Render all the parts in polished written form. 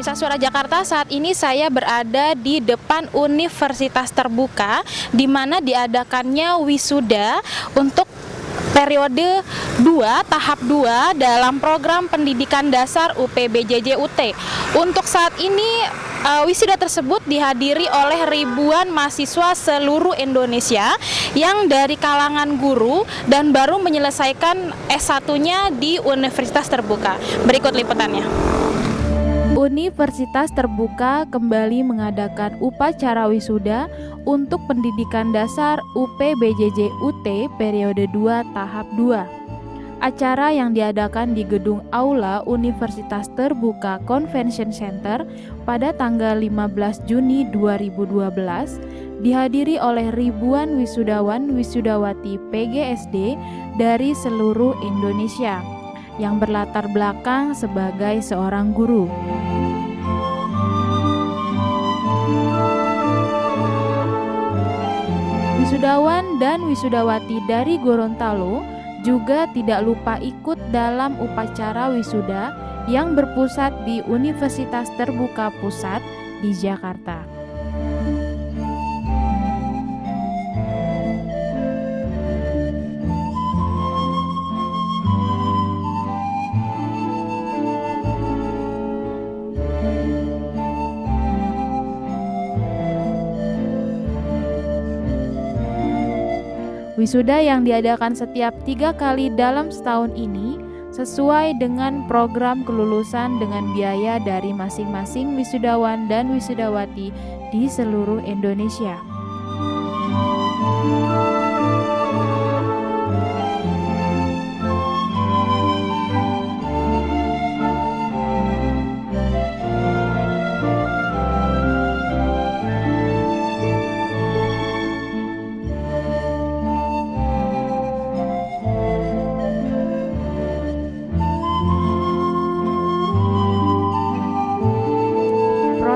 Pemirsa Suara Jakarta, saat ini saya berada di depan Universitas Terbuka di mana diadakannya wisuda untuk periode 2, tahap 2 dalam program pendidikan dasar UPBJJ-UT. Untuk saat ini wisuda tersebut dihadiri oleh ribuan mahasiswa seluruh Indonesia yang dari kalangan guru dan baru menyelesaikan S1-nya di Universitas Terbuka. Berikut liputannya. Universitas Terbuka kembali mengadakan upacara wisuda untuk pendidikan dasar UPBJJ-UT periode 2 tahap 2. Acara yang diadakan di gedung Aula Universitas Terbuka Convention Center pada tanggal 15 Juni 2012 dihadiri oleh ribuan wisudawan wisudawati PGSD dari seluruh Indonesia yang berlatar belakang sebagai seorang guru. Wisudawan dan wisudawati dari Gorontalo juga tidak lupa ikut dalam upacara wisuda yang berpusat di Universitas Terbuka Pusat di Jakarta. Wisuda yang diadakan setiap 3 kali dalam setahun ini sesuai dengan program kelulusan dengan biaya dari masing-masing wisudawan dan wisudawati di seluruh Indonesia.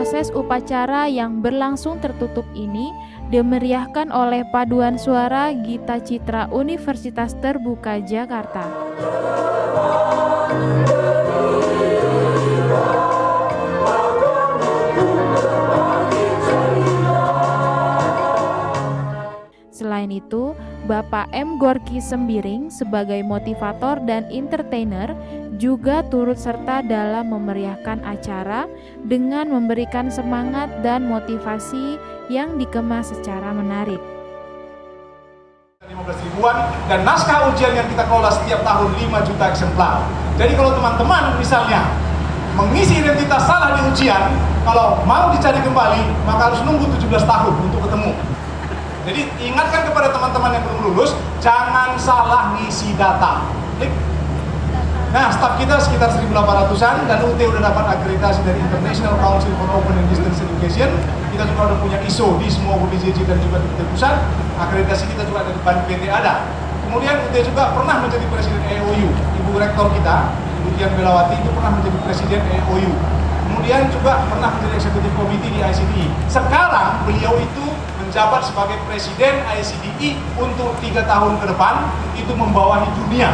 Proses upacara yang berlangsung tertutup ini dimeriahkan oleh paduan suara Gita Citra Universitas Terbuka Jakarta. Selain itu, Bapak M. Gorky Sembiring sebagai motivator dan entertainer juga turut serta dalam memeriahkan acara dengan memberikan semangat dan motivasi yang dikemas secara menarik. 15 ribuan dan naskah ujian yang kita kelola setiap tahun 5 juta eksemplar. Jadi kalau teman-teman misalnya mengisi identitas salah di ujian, kalau mau dicari kembali maka harus nunggu 17 tahun untuk ketemu. Jadi ingatkan kepada teman-teman yang belum lulus, jangan salah ngisi data. Klik. Nah, staf kita sekitar 1.800-an dan UT udah dapat akreditasi dari International Council for Open and Distance Education. Kita juga udah punya ISO di semua UPBJJ dan juga di pusat. Akreditasi kita juga dari PT ada. Kemudian UT juga pernah menjadi presiden EOU. Ibu rektor kita, Ibu Tian Belawati itu pernah menjadi presiden EOU. Kemudian juga pernah menjadi eksekutif komite di ICDI. Sekarang beliau itu menjabat sebagai presiden ICDI untuk 3 tahun ke depan, itu membawahi dunia.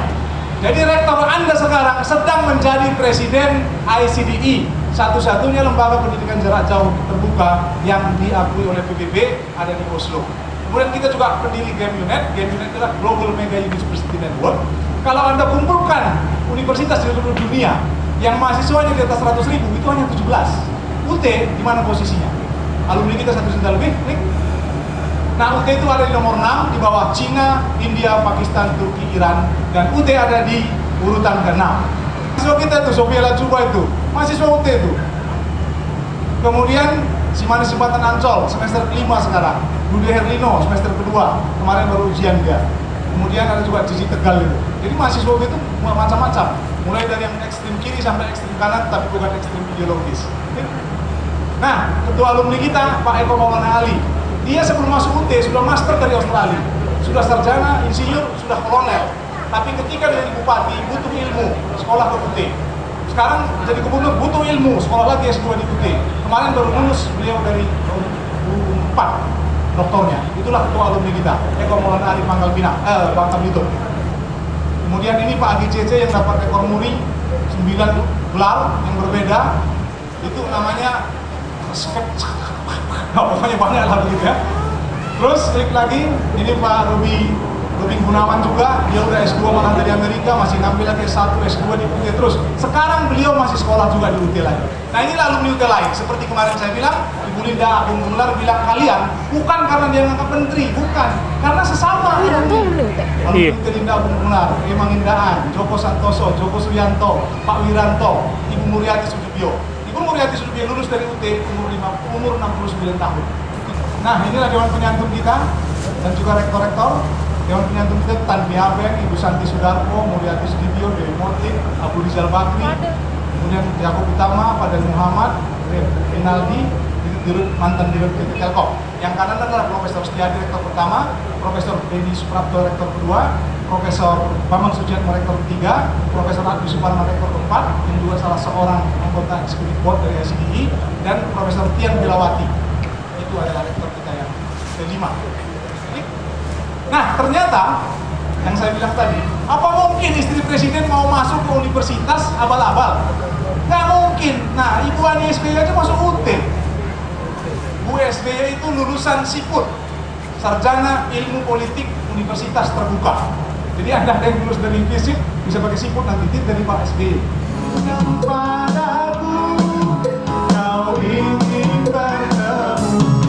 Jadi rektor Anda sekarang sedang menjadi presiden ICDI, satu-satunya lembaga pendidikan jarak jauh terbuka yang diakui oleh PBB ada di Oslo. Kemudian kita juga pendiri GameUnet. GameUnet adalah Global Mega University Network. Kalau Anda kumpulkan universitas di seluruh dunia yang mahasiswanya di atas 100.000, itu hanya 17. UT di mana posisinya? Alumni kita 1 juta lebih, klik. Nah, UT itu ada di nomor 6 di bawah Cina, India, Pakistan, Turki, Iran, dan UT ada di urutan ke-6. Mahasiswa kita itu, Sofia Lajuba itu, mahasiswa UT itu. Kemudian si Manis Jembatan Ancol, semester kelima sekarang. Budi Herlino, semester kedua, kemarin baru ujian dia. Kemudian ada juga Cici Tegal itu. Jadi mahasiswa UT itu macam-macam, mulai dari yang ekstrim kiri sampai ekstrim kanan, tapi bukan ekstrim ideologis. Nah, ketua alumni kita, Pak Eko Maulana Ali, dia sebelum masuk UT sudah master dari Australia, sudah sarjana, insinyur, sudah kolonel. Tapi ketika jadi bupati butuh ilmu, sekolah ke UT. Sekarang jadi gubernur butuh ilmu, sekolah lagi S2 di UT. Kemarin baru lulus beliau dari 2004 doktornya. Itulah ketua alumni kita, Eko Maulana Ali Pangkal Pinang, Bangka Belitung. Kemudian ini Pak Agi Cece yang dapat rekor muri 9 gelar yang berbeda. Itu namanya pokoknya banyak lah begitu ya. Terus klik lagi, ini Pak Ruby Gunawan juga, dia udah S2 malah dari Amerika, masih ngambil lagi S1, S2 di UT terus. Sekarang beliau masih sekolah juga di UT lagi. Nah ini alumni UT lain, seperti kemarin saya bilang, Ibu Linda Agung Gumelar bilang kalian, bukan karena dia ngangkat menteri, bukan, karena sesama. Alumni UT Linda Agung Gumelar, Emang Indaan, Joko Santoso, Joko Suyanto, Pak Wiranto, Ibu Muriati Sudibyo. Ibu Muriati Sudibyo lulus dari UT umur 69 tahun. Nah inilah Dewan Penyantun kita, dan juga rektor-rektor. Dewan Penyantun kita Tan Miabeng, Ibu Santi Sudarko, Muriati Sudibyo, Dewi Motik, Abu Rizal Bakri, kemudian Yaakob Utama, Fadel Muhammad, Rinaldi, mantan Dirut PT Telkom. Yang kanan adalah Profesor Setiadi, rektor pertama, Profesor Beni Suprapto, rektor kedua, Profesor Bambang Sujiatmo, rektor ketiga, Profesor Agus Suparman, rektor keempat, yang juga salah seorang anggota Executive Board dari SCDI, dan Profesor Tian Bilawati. Itu adalah rektor kita yang kelima. Nah ternyata yang saya bilang tadi, apa mungkin istri presiden mau masuk ke universitas abal-abal? Nggak mungkin. Nah Ibu Ani SBY aja masuk UT. Bu SBY itu lulusan SIPUT, Sarjana Ilmu Politik Universitas Terbuka. Jadi Anda yang lulus dari FISIP bisa pakai SIPUT, nanti titip dari Pak SBY. Padaku kau ingin bertemu,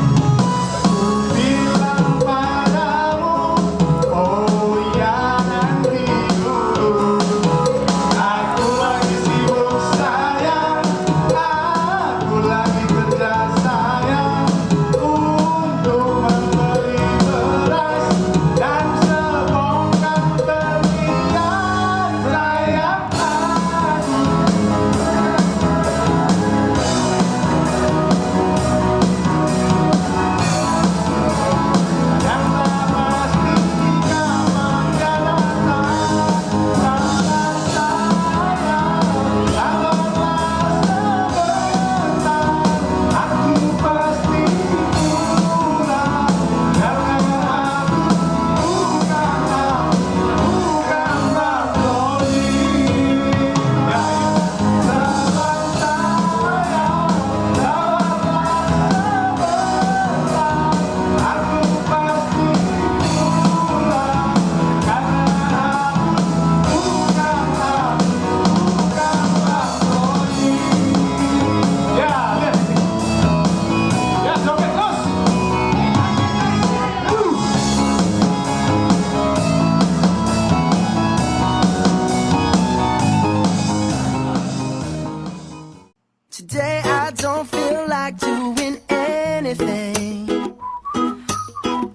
Today I don't feel like doing anything.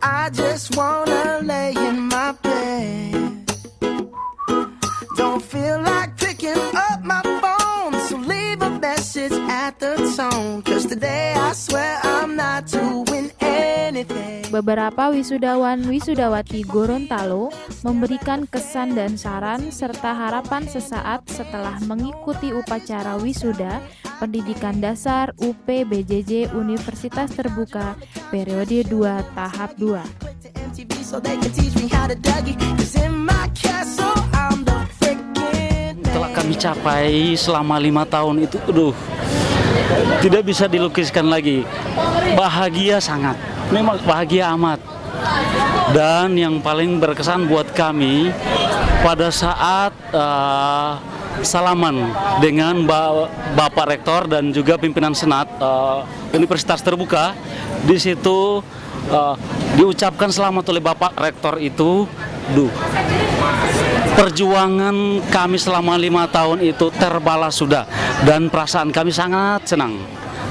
I just wanna lay in my bed. Don't feel like picking up my phone, so leave a message at the tone. Cause today I swear I'm not doing anything. Beberapa wisudawan wisudawati Gorontalo memberikan kesan dan saran serta harapan sesaat setelah mengikuti upacara wisuda pendidikan dasar UP BJJ Universitas Terbuka periode 2 tahap 2. Telah kami capai selama 5 tahun itu, tidak bisa dilukiskan lagi. Bahagia sangat, memang bahagia amat. Dan yang paling berkesan buat kami pada saat salaman dengan Bapak Rektor dan juga pimpinan Senat Universitas Terbuka. Di situ diucapkan selamat oleh Bapak Rektor itu. Perjuangan kami selama 5 tahun itu terbalas sudah, dan perasaan kami sangat senang.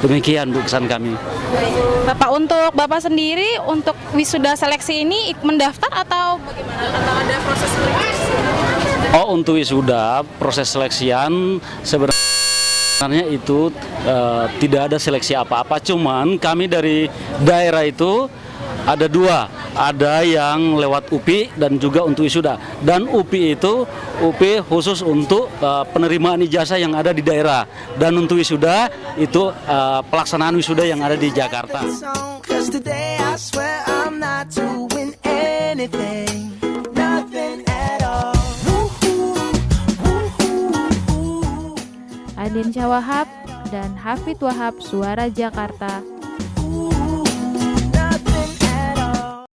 Demikian Bu kesan kami. Bapak, untuk Bapak sendiri untuk wisuda seleksi ini mendaftar atau bagaimana? Atau ada proses seleksi? Oh, untuk wisuda proses seleksian sebenarnya itu tidak ada seleksi apa-apa, cuman kami dari daerah itu ada 2. Ada yang lewat UPI dan juga untuk wisuda. Dan UPI itu UPI khusus untuk penerimaan ijazah yang ada di daerah. Dan untuk wisuda itu pelaksanaan wisuda yang ada di Jakarta. Adin Syawahab dan Hafid Wahab, Suara Jakarta.